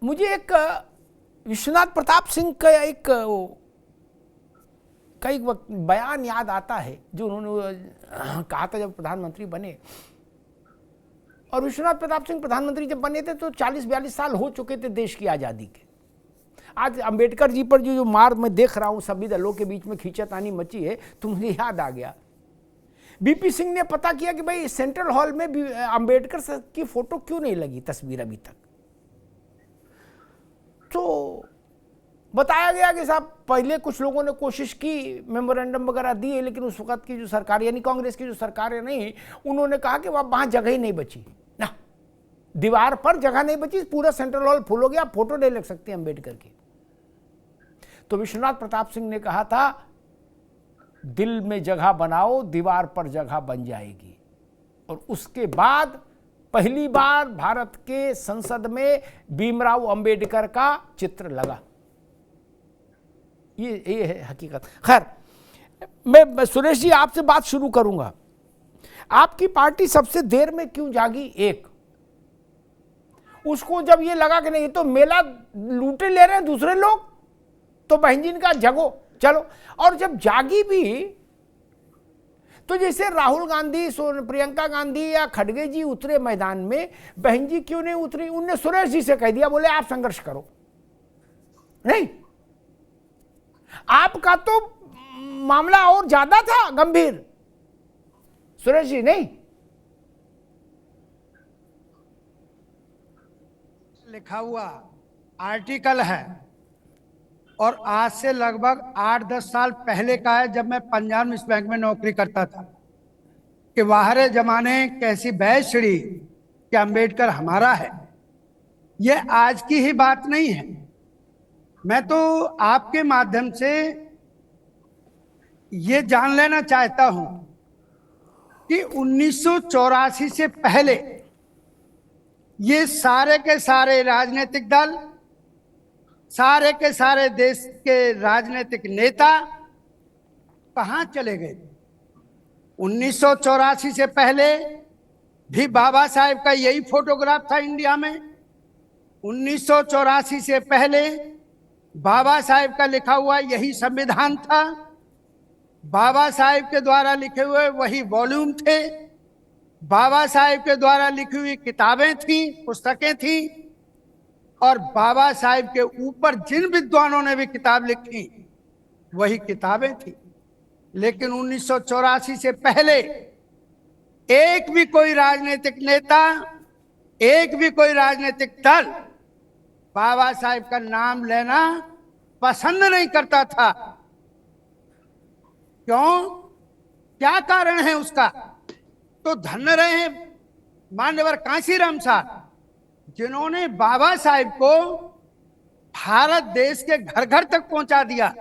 मुझे एक विश्वनाथ प्रताप सिंह का एक कई बयान याद आता है जो उन्होंने कहा था जब प्रधानमंत्री बने। और विश्वनाथ प्रताप सिंह प्रधानमंत्री जब बने थे तो 40-42 साल हो चुके थे देश की आज़ादी के। आज अंबेडकर जी पर जो मार मैं देख रहा हूँ सभी दलों के बीच में खींचातानी मची है, तो मुझे याद आ गया बीपी सिंह ने पता किया कि भाई सेंट्रल हॉल में भी अंबेडकर की फोटो क्यों नहीं लगी तस्वीर अभी तक। तो बताया गया कि साहब पहले कुछ लोगों ने कोशिश की, मेमोरेंडम वगैरह दिए, लेकिन उस वक्त की जो सरकार यानी कांग्रेस की जो सरकारें नहीं, उन्होंने कहा कि वहां जगह ही नहीं बची ना, दीवार पर जगह नहीं बची, पूरा सेंट्रल हॉल फुल हो गया, फोटो नहीं लग सकती अंबेडकर की। तो विश्वनाथ प्रताप सिंह ने कहा था दिल में जगह बनाओ, दीवार पर जगह बन जाएगी। और उसके बाद पहली बार भारत के संसद में भीमराव अंबेडकर का चित्र लगा। ये है हकीकत। खैर, मैं सुरेश जी आपसे बात शुरू करूंगा। आपकी पार्टी सबसे देर में क्यों जागी? एक, उसको जब ये लगा कि नहीं तो मेला लूटे ले रहे हैं दूसरे लोग, तो बहन जी का जगो चलो। और जब जागी भी तो जैसे राहुल गांधी, प्रियंका गांधी या खड़गे जी उतरे मैदान में, बहन जी क्यों नहीं उतरी? उनने सुरेश जी से कह दिया, बोले आप संघर्ष करो। नहीं, आपका तो मामला और ज्यादा था गंभीर, सुरेश जी नहीं। लिखा हुआ आर्टिकल है और आज से लगभग 8-10 साल पहले का है, जब मैं पंजाब नेशनल बैंक में नौकरी करता था, कि वाहरे जमाने कैसी बहस छिड़ी कि अंबेडकर हमारा है। ये आज की ही बात नहीं है। मैं तो आपके माध्यम से ये जान लेना चाहता हूं कि 1984 से पहले ये सारे के सारे राजनीतिक दल, सारे के सारे देश के राजनीतिक नेता कहां चले गए? 1984 से पहले भी बाबा साहेब का यही फोटोग्राफ था इंडिया में। 1984 से पहले बाबा साहेब का लिखा हुआ यही संविधान था। बाबा साहेब के द्वारा लिखे हुए वही वॉल्यूम थे। बाबा साहेब के द्वारा लिखी हुई किताबें थी, पुस्तकें थी। और बाबा साहेब के ऊपर जिन विद्वानों ने भी किताब लिखी वही किताबें थी। लेकिन 1984 से पहले एक भी कोई राजनीतिक नेता, एक भी कोई राजनीतिक दल बाबा साहेब का नाम लेना पसंद नहीं करता था। क्यों? क्या कारण है उसका? तो धन्य रहे मान्यवर कांशीराम साहब, जिन्होंने बाबा साहेब को भारत देश के घर घर तक पहुंचा दिया।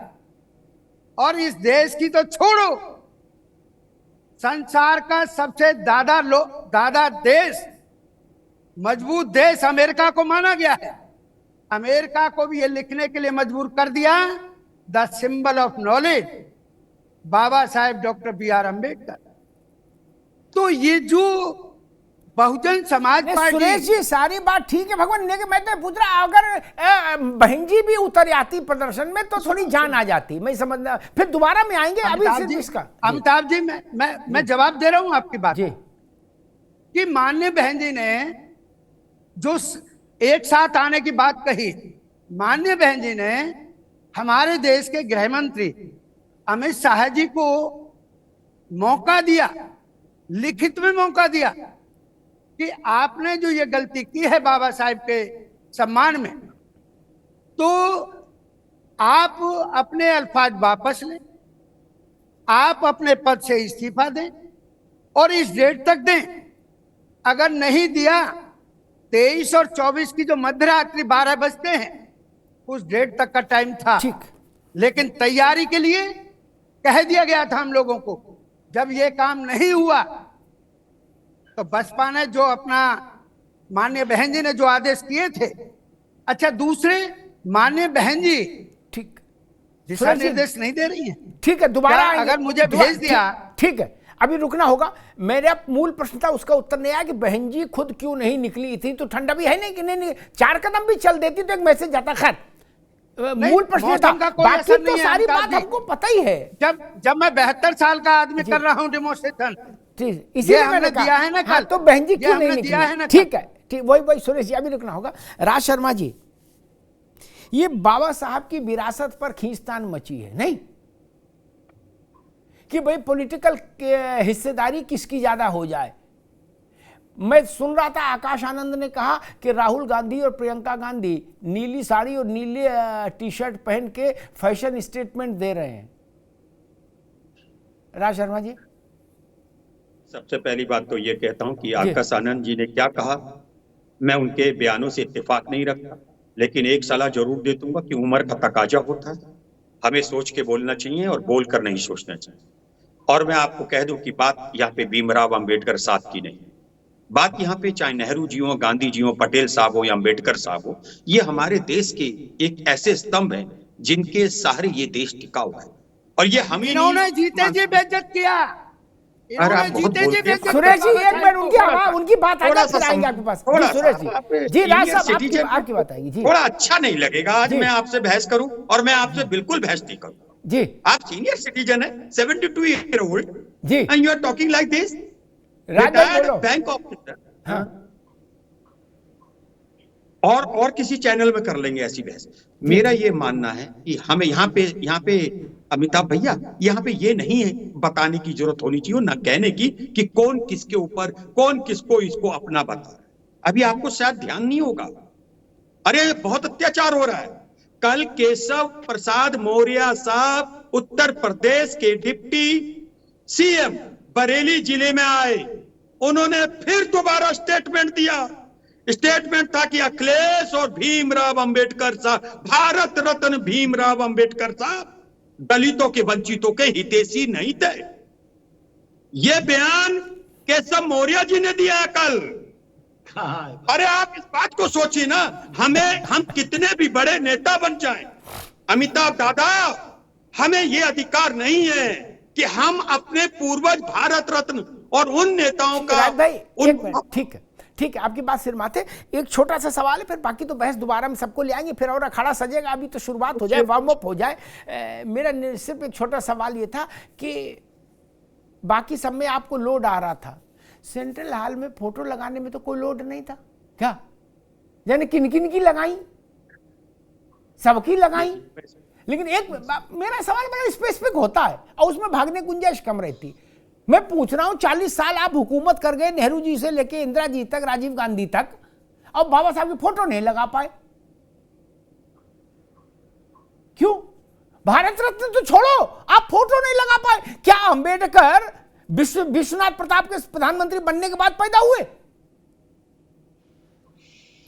और इस देश की तो छोड़ो, संसार का सबसे दादा देश, मजबूत देश अमेरिका को माना गया है। अमेरिका को भी ये लिखने के लिए मजबूर कर दिया, the symbol of knowledge Baba Saheb doctor B R. Ambedkar. तो ये जो बहुजन समाज पार्टी, सुरेश जी सारी बात ठीक है भगवान, लेकिन मैं तो पूछ रहा अगर बहन जी भी उतर आती प्रदर्शन में तो थोड़ी जान आ जाती। मैं समझना, फिर दोबारा में आएंगे। अभी इसका अमिताभ जी, मैं जवाब दे रहा हूं आपकी बात जी, कि माननीय बहन जी ने जो एक साथ आने की बात कही, माननीय बहन जी ने हमारे देश के गृह मंत्री अमित शाह जी को मौका दिया, लिखित में मौका दिया कि आपने जो ये गलती की है बाबा साहेब के सम्मान में, तो आप अपने अल्फाज वापस लें, आप अपने पद से इस्तीफा दें और इस डेट तक दें। अगर नहीं दिया, 23 और 24 की जो मध्यरात्रि 12 बजते हैं, उस डेट तक का टाइम था। लेकिन तैयारी के लिए कह दिया गया था हम लोगों को। जब ये काम नहीं हुआ तो बसपा ने जो अपना, माननीय बहन जी ने जो आदेश किए थे, अच्छा दूसरे माननीय बहन जी ठीक दिशा निर्देश नहीं दे रही है। ठीक है, दोबारा अगर मुझे भेज दिया, ठीक है, अभी रुकना होगा। मेरा मूल प्रश्न था, उसका उत्तर नहीं आया कि बहन जी खुद क्यों नहीं निकली। इतनी तो ठंडा भी है नहीं कि नहीं 4 कदम भी चल देती तो एक मैसेज जाता। खैर मूल प्रश्न था, बाकी तो सारी बात हमको पता ही है। जब मैं 72 साल का आदमी कर रहा हूं डेमोन्स्ट्रेशन, इसीलिए मैंने दिया है ना हाँ, तो बहन जी क्यों नहीं निकली? ठीक है, ठीक, वही सुरेश जी, अभी रुकना होगा। राज शर्मा जी, ये बाबा साहब की विरासत पर खींचतान मची है नहीं कि भाई पॉलिटिकल हिस्सेदारी किसकी ज्यादा हो जाए। मैं सुन रहा था आकाश आनंद ने कहा कि राहुल गांधी और प्रियंका गांधी नीली साड़ी और नीली टी शर्ट पहन के फैशन स्टेटमेंट दे रहे हैं। राज शर्मा जी, सबसे पहली बात तो ये कहता हूं कि आकाश आनंद जी ने क्या कहा, मैं उनके बयानों से इत्तेफाक नहीं रखता, लेकिन एक सलाह जरूर दे दूंगा कि उम्र का तकाजा होता है, हमें सोच के बोलना चाहिए और बोलकर नहीं सोचना चाहिए। और मैं आपको कह दूं कि बात यहाँ पे भीमराव अंबेडकर साहब की नहीं, बात यहाँ पे चाहे नेहरू जी हो, गांधी जी हो, पटेल साहब हो या अंबेडकर साहब हो, ये हमारे देश के एक ऐसे स्तंभ हैं जिनके सहारे ये देश टिका हुआ है। और ये हम इन्होंने जीते जी बेइज्जत किया। सुरेश जी एक मिनट, उनकी बात आएगा, फिर आएंगे आपके पास। जी सुरेश जी, राज साहब आपकी बात आएगी जी। थोड़ा अच्छा नहीं लगेगा आज मैं आपसे बहस करूं, और मैं आपसे बिल्कुल बहस नहीं करूं जी। आप सीनियर सिटीजन है, 72 ईयर ओल्ड जी, and you are talking like this. Bank officer, हाँ, और किसी चैनल में कर लेंगे ऐसी बहस। मेरा ये मानना है कि हमें यहाँ पे अमिताभ भैया, यहाँ पे ये नहीं है बताने की जरूरत होनी चाहिए, ना कहने की कि कौन किसके ऊपर, कौन किसको इसको अपना बता रहा है। अभी आपको शायद ध्यान नहीं होगा, अरे बहुत अत्याचार हो रहा है। कल केशव प्रसाद मौर्य साहब उत्तर प्रदेश के डिप्टी सीएम बरेली जिले में आए, उन्होंने फिर दोबारा स्टेटमेंट दिया। स्टेटमेंट था कि अखिलेश और भीमराव अंबेडकर साहब, भारत रत्न भीमराव अंबेडकर साहब दलितों के वंचितों के हितैषी नहीं थे। यह बयान केशव मौर्य जी ने दिया है कल। अरे आप इस बात को सोचिए ना, हम कितने भी बड़े नेता बन जाएं, अमिताभ दादा, हमें यह अधिकार नहीं है कि हम अपने पूर्वज भारत रत्न और उन नेताओं का। ठीक है, ठीक है, आपकी बात सिर माथे। एक छोटा सा सवाल है, फिर बाकी तो बहस दोबारा में सबको ले आएंगे, फिर और अखाड़ा सजेगा। अभी तो शुरुआत हो जाए, वार्म अप हो जाए। मेरा सिर्फ एक छोटा सवाल ये था कि बाकी सब में आपको लोड आ रहा था, सेंट्रल हॉल में फोटो लगाने में तो कोई लोड नहीं था क्या? यानी किन किन की लगाई, सबकी लगाई, लेकिन एक मेरा सवाल बड़ा स्पेसिफिक होता है और उसमें भागने की गुंजाइश कम रहती। मैं पूछ रहा हूं 40 साल आप हुकूमत कर गए, नेहरू जी से लेके इंदिरा जी तक, राजीव गांधी तक, और बाबा साहब की फोटो नहीं लगा पाए, क्यों? भारत रत्न तो छोड़ो, आप फोटो नहीं लगा पाए। क्या अंबेडकर विश्वनाथ प्रताप के प्रधानमंत्री बनने के बाद पैदा हुए?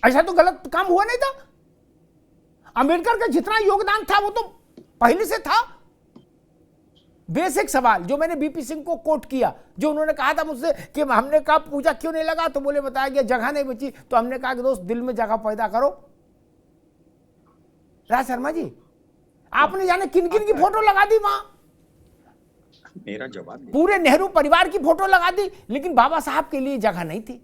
ऐसा तो गलत काम हुआ नहीं था। अंबेडकर का जितना योगदान था वो तो पहले से था। बेसिक सवाल जो मैंने बीपी सिंह को कोट किया, जो उन्होंने कहा था मुझसे कि हमने कहा पूजा क्यों नहीं लगा, तो बोले बताया गया जगह नहीं बची, तो हमने कहा कि दोस्त दिल में जगह पैदा करो। राज शर्मा जी, आपने जाने किन किन की फोटो लगा दी वहां? मेरा जवाब, पूरे नेहरू परिवार की फोटो लगा दी, लेकिन बाबा साहब के लिए जगह नहीं थी।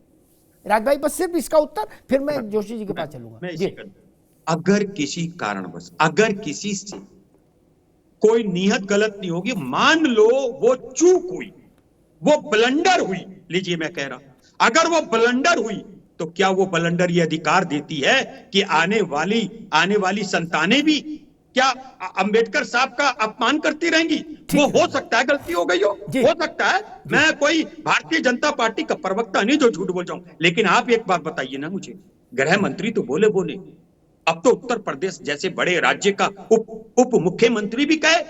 राज भाई, बस सिर्फ इसका उत्तर, फिर मैं जोशी जी के पास चलूंगा। अगर किसी कारणवश, अगर किसी से कोई नियत गलत नहीं होगी, मान लो वो चूक हुई, वो ब्लंडर हुई, लीजिए मैं कह रहा हूं, अगर वो ब्लंडर हुई तो क्या वो ब्लंडर ये अधिकार देती है कि आने वाली संतानें भी क्या अंबेडकर साहब का अपमान करती रहेंगी? वो हो सकता है गलती हो गई हो सकता है। मैं कोई भारतीय जनता पार्टी का प्रवक्ता नहीं जो झूठ बोल जाऊं, लेकिन आप एक बात बताइए ना मुझे, गृह मंत्री तो बोले, अब तो उत्तर प्रदेश जैसे बड़े राज्य का उप मुख्यमंत्री भी कहे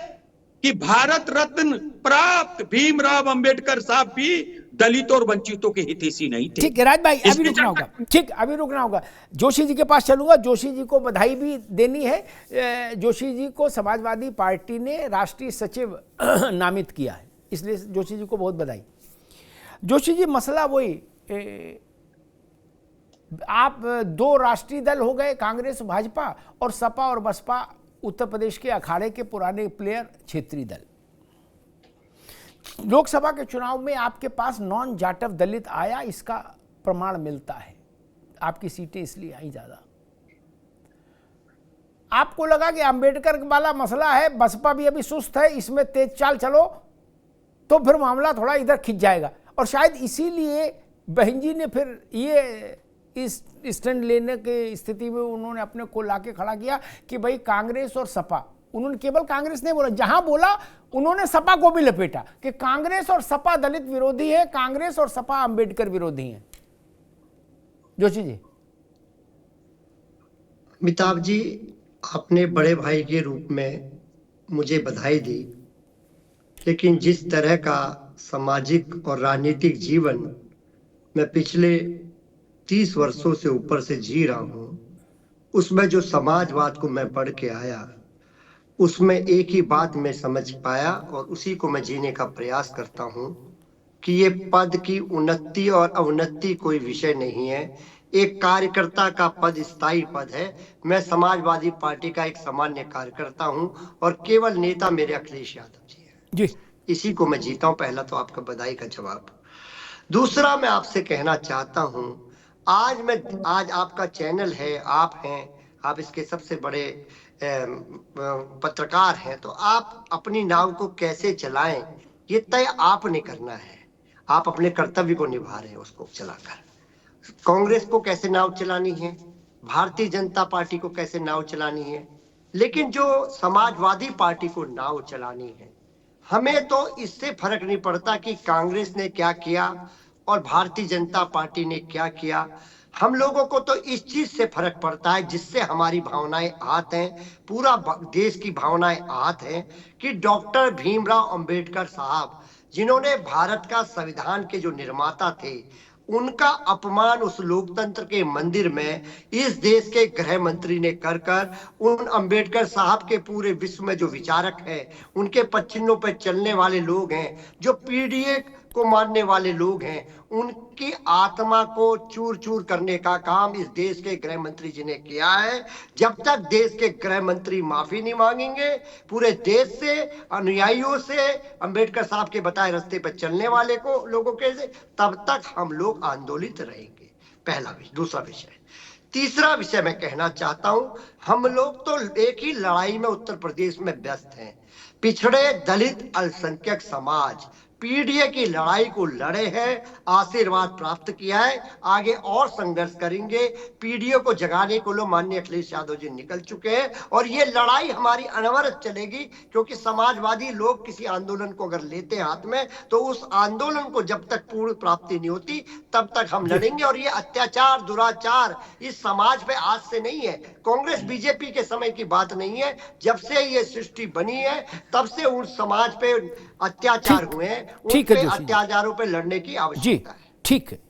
कि भारत रत्न प्राप्त भीमराव अंबेडकर साहब भी दलितों और वंचितों के हितैषी नहीं थे। ठीक है राज भाई, अभी रुकना होगा। ठीक, अभी रुकना होगा। जोशी जी के पास चलूंगा। जोशी जी को बधाई भी देनी है। जोशी जी को समाजवादी पार्टी ने राष्ट्रीय सचिव नामित किया है, इसलिए जोशी जी को बहुत बधाई। जोशी जी, मसला वही, आप 2 राष्ट्रीय दल हो गए, कांग्रेस भाजपा, और सपा और बसपा उत्तर प्रदेश के अखाड़े के पुराने प्लेयर क्षेत्रीय दल। लोकसभा के चुनाव में आपके पास नॉन जाटव दलित आया, इसका प्रमाण मिलता है। आपकी सीटें इसलिए आई ज्यादा। आपको लगा कि अंबेडकर वाला मसला है, बसपा भी अभी सुस्त है, इसमें तेज चाल चलो तो फिर मामला थोड़ा इधर खिंच जाएगा, और शायद इसीलिए बहन जी ने फिर ये इस स्टैंड लेने की स्थिति में उन्होंने अपने को लाके खड़ा किया कि भाई कांग्रेस और सपा, उन्होंने केवल कांग्रेस नहीं बोला, जहां बोला उन्होंने सपा को भी लपेटा कि कांग्रेस और सपा दलित विरोधी है, कांग्रेस और सपा अंबेडकर विरोधी हैं। जोशी जी। अमिताभ जी, आपने बड़े भाई के रूप में मुझे बधाई दी, लेकिन जिस तरह का सामाजिक और राजनीतिक जीवन मैं पिछले 30 वर्षों से ऊपर से जी रहा हूं, उसमें जो समाजवाद को मैं पढ़ के आया, उसमें एक ही बात मैं समझ पाया और उसी को मैं जीने का प्रयास करता हूं कि ये पद की उन्नति और अवनति कोई विषय नहीं है। एक कार्यकर्ता का पद स्थायी पद है। मैं समाजवादी पार्टी का एक सामान्य कार्यकर्ता हूं और केवल नेता मेरे अखिलेश यादव जी हैं जी। इसी को मैं जीता हूं। पहला तो आपका बधाई का जवाब। दूसरा, मैं आपसे कहना चाहता हूं, आज आपका चैनल है, आप हैं, आप इसके सबसे बड़े पत्रकार हैं, तो आप अपनी नाव को कैसे चलाएं ये तय आपने करना है। आप अपने कर्तव्य को निभा रहे हैं उसको चलाकर। कांग्रेस को कैसे नाव चलानी है, भारतीय जनता पार्टी को कैसे नाव चलानी है, लेकिन जो समाजवादी पार्टी को नाव चलानी है, हमें तो इससे फर्क नहीं पड़ता कि कांग्रेस ने क्या किया और भारतीय जनता पार्टी ने क्या किया। हम लोगों को तो इस चीज से फर्क पड़ता है जिससे हमारी भावनाएं आहत हैं, पूरा देश की भावनाएं आहत हैं कि डॉक्टर भीमराव अंबेडकर साहब, जिन्होंने भारत का संविधान के जो निर्माता थे, उनका अपमान उस लोकतंत्र के मंदिर में इस देश के गृह मंत्री ने कर उन अंबेडकर साहब के पूरे विश्व में जो विचारक हैं, उनके पच्चिनों पर चलने वाले लोग हैं, जो पीडीए को मानने वाले लोग हैं, उनकी आत्मा को चूर चूर करने का काम इस देश के गृह मंत्री जी ने किया है। जब तक देश के गृह मंत्री माफी नहीं मांगेंगे पूरे देश से, अनुयायियों से, अंबेडकर साहब के बताए रास्ते पर चलने वाले को लोगों के से, तब तक हम लोग आंदोलित रहेंगे। पहला विषय। दूसरा विषय, तीसरा विषय मैं कहना चाहता हूं, हम लोग तो एक ही लड़ाई में उत्तर प्रदेश में व्यस्त हैं। पिछड़े दलित अल्पसंख्यक समाज पीडीए की लड़ाई को लड़े हैं, आशीर्वाद प्राप्त किया है, आगे और संघर्ष करेंगे। पीडीए को जगाने को लो माननीय अखिलेश यादव जी निकल चुके हैं और ये लड़ाई हमारी अनवरत चलेगी, क्योंकि समाजवादी लोग किसी आंदोलन को अगर लेते हाथ में तो उस आंदोलन को जब तक पूर्ण प्राप्ति नहीं होती तब तक हम लड़ेंगे। और ये अत्याचार, दुराचार इस समाज पे आज से नहीं है, कांग्रेस बीजेपी के समय की बात नहीं है। जब से ये सृष्टि बनी है तब से उन समाज पे अत्याचार हुए हैं, उन पे अत्याचारों पे लड़ने की आवश्यकता है। ठीक है।